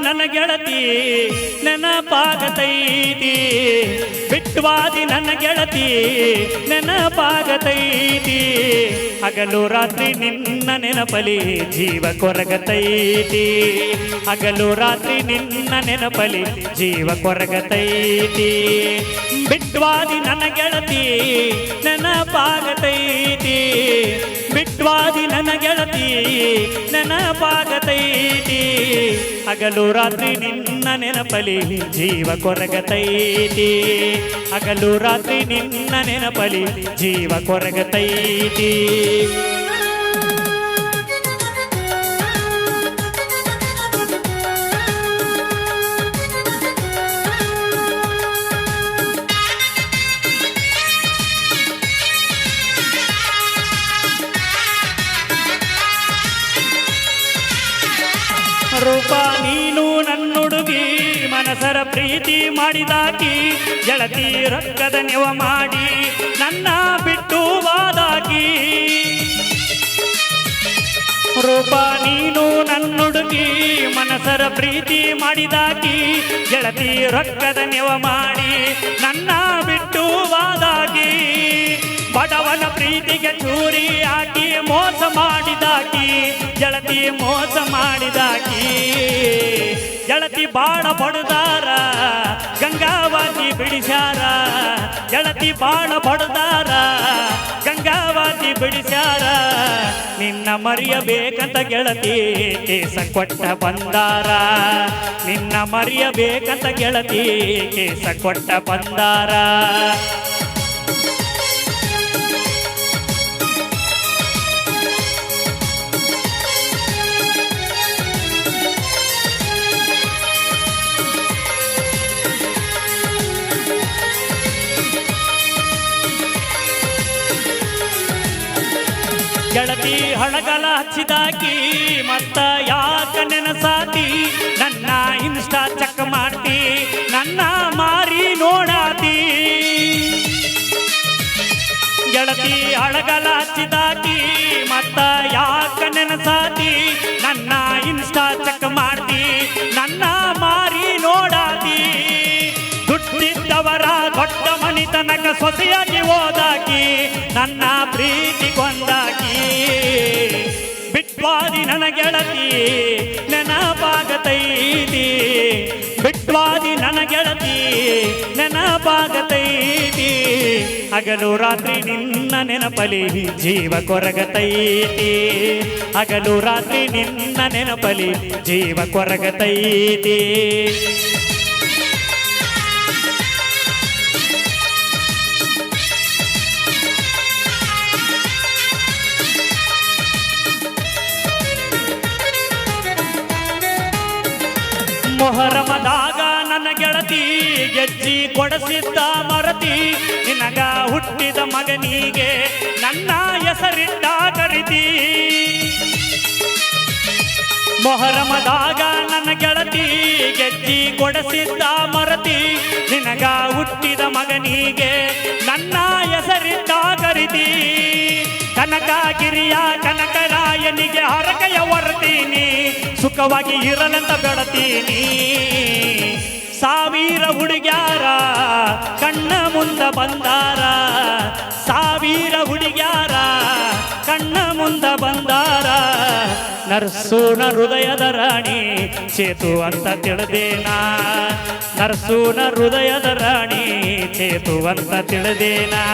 ನನ್ನ ಗೆಳತಿ ನೆನಪಾಗತೈತಿ ಬಿಟ್ವಾದಿ ನನ್ನ ಗೆಳತಿ ನೆನಪಾಗತೈತಿ ಹಗಲು ರಾತ್ರಿ ನಿನ್ನ ನೆನಪಲಿ ಜೀವ ಕೊರಗತೈತಿ ಹಗಲು ರಾತ್ರಿ ನಿನ್ನ ನೆನಪಲಿ ಜೀವ ಕೊರಗತೈತಿ ಬಿಟ್ವಾದಿ ನನ್ನ ಗೆಳತಿ ನೆನಪಾಗತೈತಿ ಬಿಟ್ವಾದಿ ನನ್ನ ಗೆಳತಿ ನೆನಪಾಗತೈತಿ ಹಗಲು ರಾತ್ರಿ ನಿನ್ನ ನೆನಪಲಿ ಜೀವ ಕೊರಗತೈತಿ ಹಗಲು ರಾತ್ರಿ ನಿನ್ನ ನೆನಪಲಿ ಜೀವ ಕೊರಗತೈತಿ ರೂಪ ನೀನು ನನ್ನುಡುಗಿ ಮನಸರ ಪ್ರೀತಿ ಮಾಡಿದಾಕಿ ಗೆಳತಿ ರೊಕ್ಕದ ನೆವ ಮಾಡಿ ನನ್ನ ಬಿಟ್ಟು ವಾದಾಕಿ ರೂಪ ನೀನು ನನ್ನುಡುಗಿ ಮನಸರ ಪ್ರೀತಿ ಮಾಡಿದಾಕಿ ಗೆಳತಿ ರೊಕ್ಕದ ನೆವ ಮಾಡಿ ನನ್ನ ಬಿಟ್ಟು ವಾದಾಕಿ ಬಡವನ ಪ್ರೀತಿಗೆ ಚೂರಿ ಹಾಕಿ ಮೋಸ ಮಾಡಿದಾಕಿ ಗೆಳತಿ ಮೋಸ ಮಾಡಿದಾಕಿ ಗೆಳತಿ ಬಾಳ ಬಡದಾರ ಗಂಗಾವತಿ ಬಿಡಿಸ್ಯಾರ ಗೆಳತಿ ಬಾಳ ಬಡದಾರ ಗಂಗಾವತಿ ಬಿಡಿಸ್ಯಾರ ನಿನ್ನ ಮರೆಯಬೇಕಂತ ಗೆಳತಿ ಕೇಸ ಕೊಟ್ಟ ಬಂದಾರ ನಿನ್ನ ಮರೆಯಬೇಕಂತ ಗೆಳತಿ ಕೇಸ ಕೊಟ್ಟ ಬಂದಾರ ಗೆಳತಿ ಹಳಗಲ ಹಚ್ಚಿದಾಕಿ ಮತ್ತ ಯಾಕ ನೆನಸಾತಿ ನನ್ನ ಇನ್ಸ್ಟಾ ಚೆಕ್ ಮಾಡ್ತಿ ನನ್ನ ಮಾರಿ ನೋಡಾತಿ ಗೆಳತಿ ಹಳಗಲ ಹಚ್ಚಿದಾಕಿ ಮತ್ತ ಯಾಕ ನೆನಸಾತಿ ನನ್ನ ಇನ್ಸ್ಟಾ ಚೆಕ್ ಮಾಡ್ತಿ ನನ್ನ ಮಾರಿ ನೋಡಾತಿ ದುಡ್ಡಿದ್ದವರ ದೊಡ್ಡ ಮನಿತನಕ ಸೊಸೆಯಾಗಿ ಓದಾಕಿ ನನ್ನ ಪ್ರೀತಿ ಕೊಂದಾಕಿ ಬಿಟ್ವಾದಿ ನನ್ನ ಗೆಳತಿ ನೆನಪಾಗತೈತಿ ಬಿಟ್ವಾದಿ ನನ್ನ ಗೆಳತಿ ನೆನಪಾಗತೈತಿ ಹಗಲು ರಾತ್ರಿ ನಿನ್ನ ನೆನಪಲಿ ಜೀವ ಕೊರಗತೈತಿ ಹಗಲು ರಾತ್ರಿ ನಿನ್ನ ನೆನಪಲಿ ಜೀವ ಕೊರಗತೈತಿ ಮೊಹರಮದಾಗ ನನ್ನ ಗೆಳತಿ ಗೆಜ್ಜಿ ಕೊಡಸಿದ್ದ ಮರತಿ ನಿನಗ ಹುಟ್ಟಿದ ಮಗನಿಗೆ ನನ್ನ ಹೆಸರಿಟ್ಟ ಕರಿತಿ ಮೊಹರಮದಾಗ ನನ್ನ ಗೆಳತಿ ಗೆಜ್ಜಿ ಕೊಡಸಿದ್ದ ಮರತಿ ನಿನಗ ಹುಟ್ಟಿದ ಮಗನಿಗೆ ನನ್ನ ಹೆಸರಿಟ್ಟ ಕರಿತಿ ಕನಕಗಿರಿಯ ಕನಕರಾಯನಿಗೆ ಹರಕೆಯ ಹೊರತೀನಿ ಸುಖವಾಗಿ ಇರಲಂತ ಬೆಳತೀನಿ ಸಾವಿರ ಹುಡುಗ್ಯಾರ ಕಣ್ಣ ಮುಂದ ಬಂದಾರ ಸಾವಿರ ಹುಡುಗ್ಯಾರ ಕಣ್ಣ ಮುಂದ ಬಂದಾರ ನರ್ಸೂನ ಹೃದಯದ ರಾಣಿ ಚೇತು ಅಂತ ತಿಳಿದೇನಾ ನರ್ಸೂನ ಹೃದಯದ ರಾಣಿ ಚೇತು ಅಂತ ತಿಳಿದೇನಾ